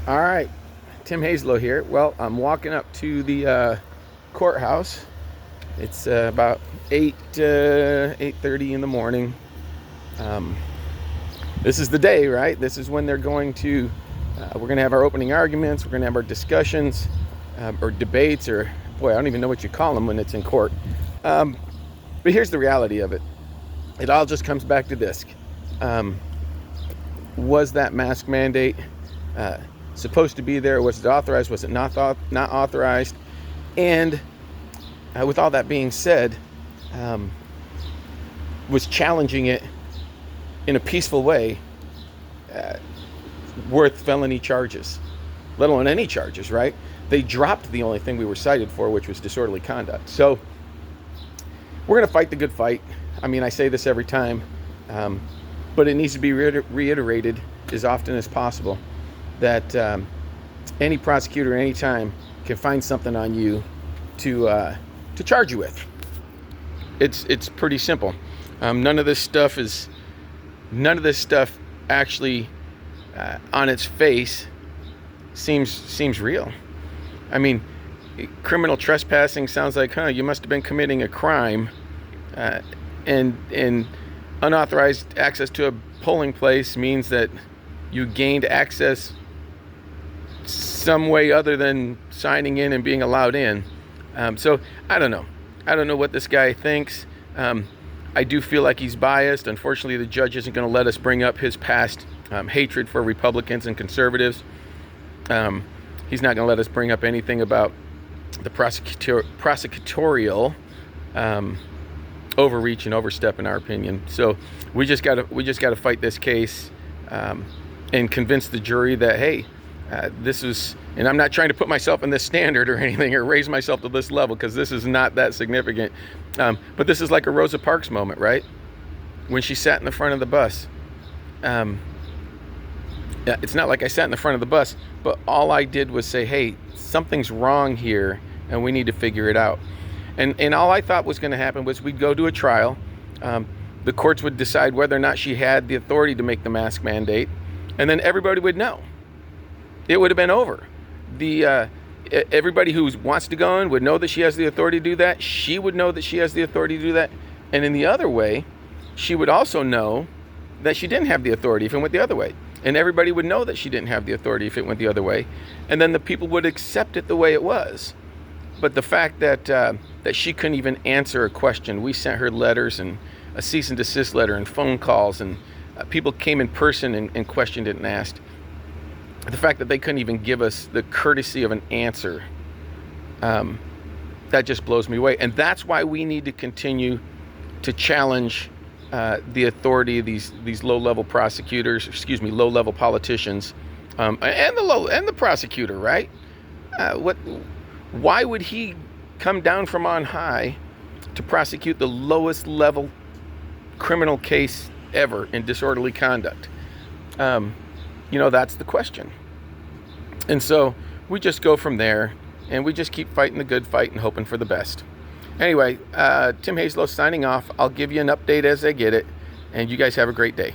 All right, Tim Hazlow here. Well, I'm walking up to the courthouse. It's about 8:30 in the morning. This is the day, right? This is when they're going to. We're going to have our opening arguments. We're going to have our discussions or debates, or boy, I don't even know what you call them when it's in court. But here's the reality of it. It all just comes back to this: was that mask mandate supposed to be there? Was it authorized? Was it not authorized? And with all that being said, was challenging it in a peaceful way worth felony charges, let alone any charges, right? They dropped the only thing we were cited for, which was disorderly conduct. So we're going to fight the good fight. I mean, I say this every time, but it needs to be reiterated as often as possible that any prosecutor anytime can find something on you to charge you with. It's pretty simple. None of this stuff actually on its face seems real. I mean, criminal trespassing sounds like, you must have been committing a crime, and unauthorized access to a polling place means that you gained access some way other than signing in and being allowed in. So I don't know. I don't know what this guy thinks. I do feel like he's biased. Unfortunately, the judge isn't going to let us bring up his past hatred for Republicans and conservatives. He's not going to let us bring up anything about the prosecutorial overreach and overstep, in our opinion. So we just got to fight this case and convince the jury that, hey, this is, and I'm not trying to put myself in this standard or anything or raise myself to this level, because this is not that significant. But this is like a Rosa Parks moment, right? When she sat in the front of the bus. It's not like I sat in the front of the bus, but all I did was say, hey, something's wrong here and we need to figure it out. And all I thought was going to happen was we'd go to a trial. The courts would decide whether or not she had the authority to make the mask mandate, and then everybody would know. It would have been over. Everybody who wants to go in would know that she has the authority to do that. She would know that she has the authority to do that. And in the other way, she would also know that she didn't have the authority if it went the other way. And everybody would know that she didn't have the authority if it went the other way. And then the people would accept it the way it was. But the fact that she couldn't even answer a question, we sent her letters and a cease and desist letter and phone calls, and people came in person and questioned it and asked. The fact that they couldn't even give us the courtesy of an answer, that just blows me away. And that's why we need to continue to challenge the authority of these low-level prosecutors, low-level politicians, and the prosecutor, right? Why would he come down from on high to prosecute the lowest level criminal case ever in disorderly conduct? That's the question. And so we just go from there, and we just keep fighting the good fight and hoping for the best. Anyway, Tim Hazlow signing off. I'll give you an update as I get it, and you guys have a great day.